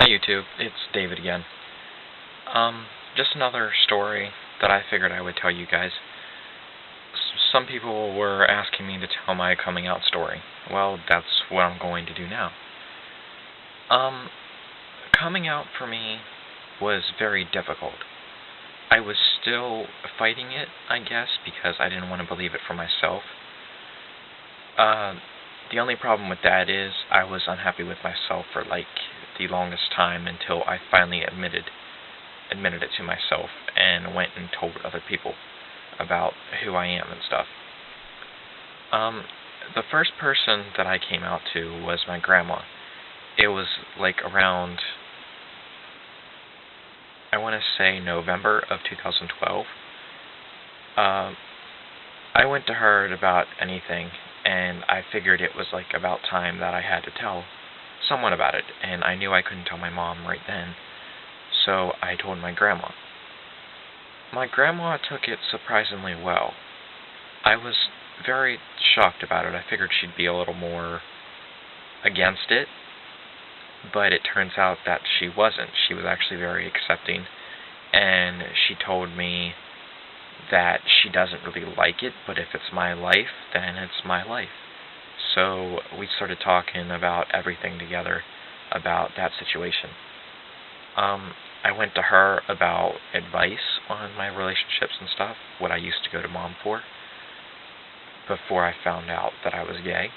Hi YouTube, it's David again. Just another story that I figured I would tell you guys. Some people were asking me to tell my coming out story. Well, that's what I'm going to do now. Um, Coming out for me was very difficult. I was still fighting it, I guess, because I didn't want to believe it for myself. Uh, the only problem with that is I was unhappy with myself for the longest time until I finally admitted it to myself and went and told other people about who I am and stuff. Um, the first person that I came out to was my grandma. It was around, I want to say November of 2012. I went to her about anything, and I figured it was about time that I had to tell someone about it, and I knew I couldn't tell my mom right then, so I told my grandma. My grandma took it surprisingly well. I was very shocked about it. I figured she'd be a little more against it, but it turns out that she wasn't. She was actually very accepting, and she told me that she doesn't really like it, but if it's my life, then it's my life. So we started talking about everything together about that situation. I went to her about advice on my relationships and stuff, what I used to go to mom for, before I found out that I was gay.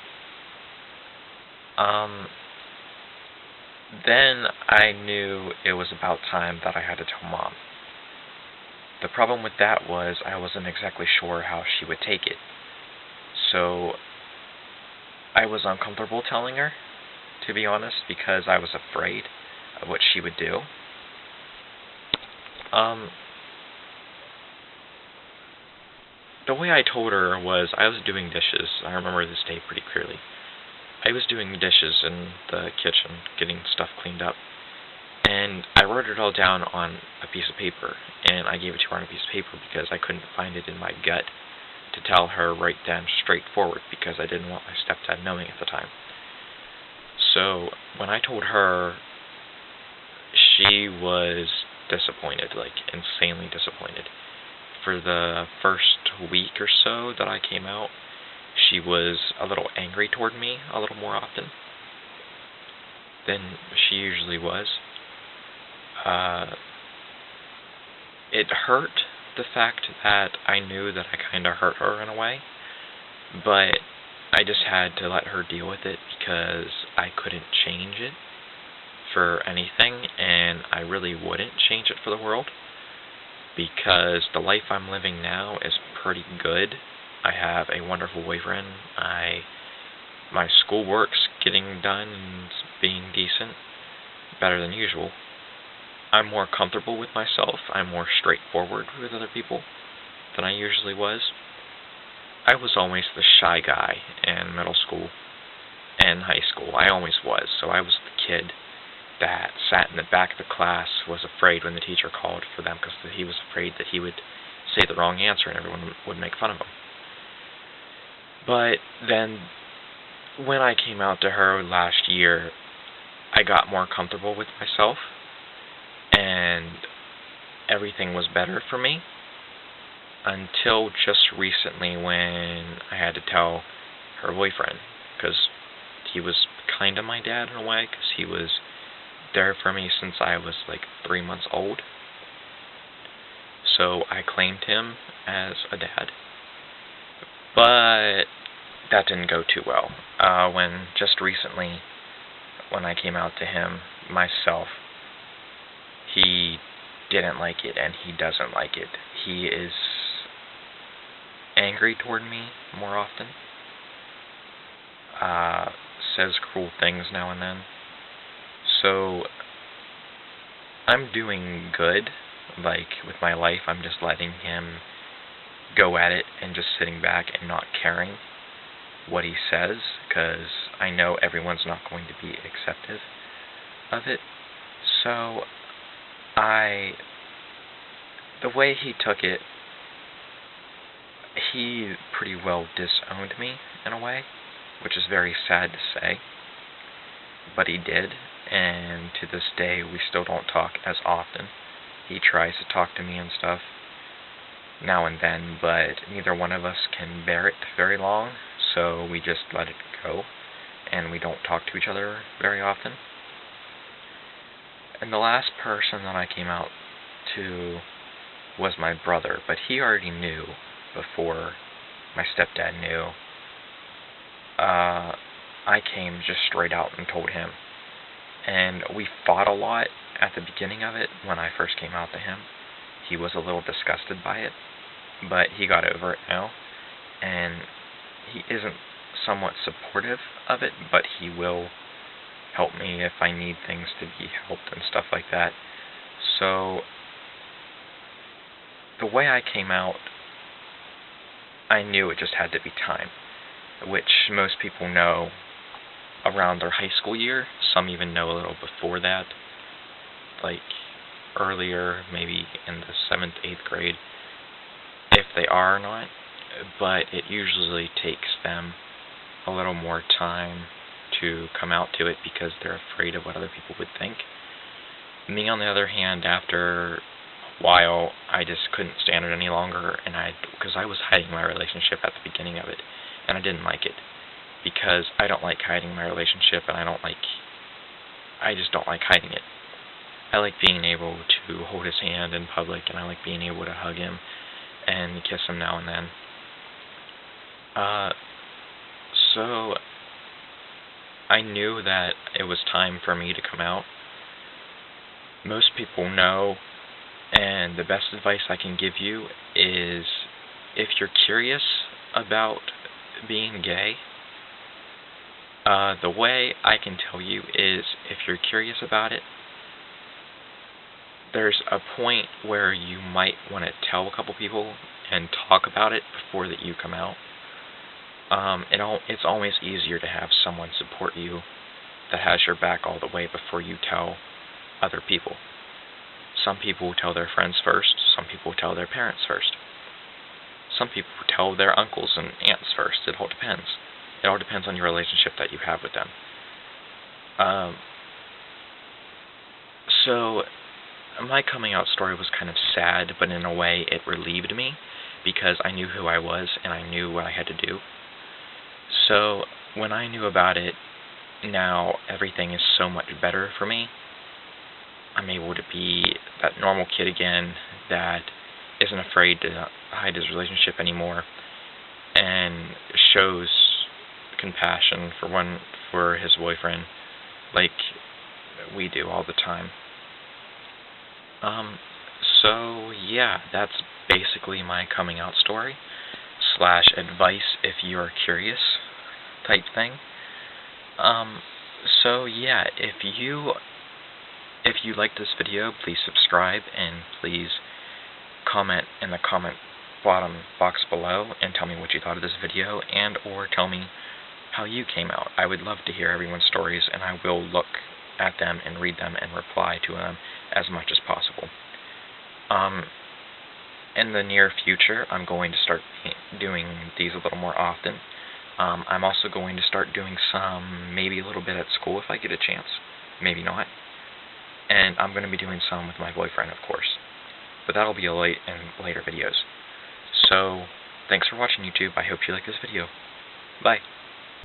Then I knew it was about time that I had to tell mom. The problem with that was I wasn't exactly sure how she would take it. So I was uncomfortable telling her, to be honest, because I was afraid of what she would do. The way I told her was I was doing dishes. I remember this day pretty clearly. I was doing dishes in the kitchen, getting stuff cleaned up, and I wrote it all down on a piece of paper, and I gave it to her on a piece of paper because I couldn't find it in my gut to tell her right then straightforward because I didn't want my stepdad knowing at the time. So when I told her, she was disappointed, insanely disappointed. For the first week or so that I came out, she was a little angry toward me a little more often than she usually was. It hurt, the fact that I knew that I kind of hurt her in a way, but I just had to let her deal with it because I couldn't change it for anything, and I really wouldn't change it for the world, because the life I'm living now is pretty good. I have a wonderful boyfriend. My schoolwork's getting done and it's being decent, better than usual. I'm more comfortable with myself. I'm more straightforward with other people than I usually was. I was always the shy guy in middle school and high school. I always was. So I was the kid that sat in the back of the class, was afraid when the teacher called for them because he was afraid that he would say the wrong answer and everyone would make fun of him. But then when I came out to her last year, I got more comfortable with myself and everything was better for me until just recently when I had to tell her boyfriend, because he was kind of my dad in a way, because he was there for me since I was 3 months old. So I claimed him as a dad. But that didn't go too well. When just recently, when I came out to him myself, he didn't like it, and he doesn't like it. He is angry toward me more often. Says cruel things now and then. So I'm doing good, with my life. I'm just letting him go at it and just sitting back and not caring what he says, because I know everyone's not going to be acceptive of it. So the way he took it, he pretty well disowned me in a way, which is very sad to say, but he did, and to this day we still don't talk as often. He tries to talk to me and stuff now and then, but neither one of us can bear it very long, so we just let it go, and we don't talk to each other very often. And the last person that I came out to was my brother, but he already knew before my stepdad knew. I came just straight out and told him, and we fought a lot at the beginning of it when I first came out to him. He was a little disgusted by it, but he got over it now, and he isn't somewhat supportive of it, but he will help me if I need things to be helped and stuff like that. So the way I came out, I knew it just had to be time, which most people know around their high school year. Some even know a little before that, like earlier, maybe in the 7th, 8th grade, if they are or not, but it usually takes them a little more time to come out to it because they're afraid of what other people would think. Me, on the other hand, after a while, I just couldn't stand it any longer, and because I was hiding my relationship at the beginning of it, and I didn't like it, because I don't like hiding my relationship, and I just don't like hiding it. I like being able to hold his hand in public, and I like being able to hug him and kiss him now and then. So I knew that it was time for me to come out. Most people know, and the best advice I can give you is, if you're curious about being gay, the way I can tell you is, if you're curious about it, there's a point where you might want to tell a couple people and talk about it before that you come out. It's always easier to have someone support you that has your back all the way before you tell other people. Some people will tell their friends first. Some people will tell their parents first. Some people will tell their uncles and aunts first. It all depends. It all depends on your relationship that you have with them. So my coming out story was kind of sad, but in a way it relieved me, because I knew who I was and I knew what I had to do. So when I knew about it, now everything is so much better for me. I'm able to be that normal kid again that isn't afraid to hide his relationship anymore, and shows compassion for his boyfriend like we do all the time. So yeah, that's basically my coming out story / advice if you're curious type thing. So yeah, if you like this video, please subscribe, and please comment in the comment bottom box below and tell me what you thought of this video, and or tell me how you came out. I would love to hear everyone's stories, and I will look at them and read them and reply to them as much as possible. In the near future, I'm going to start doing these a little more often. I'm also going to start doing some, maybe a little bit at school if I get a chance, maybe not. And I'm going to be doing some with my boyfriend, of course. But that'll be in later videos. So, thanks for watching, YouTube. I hope you like this video. Bye.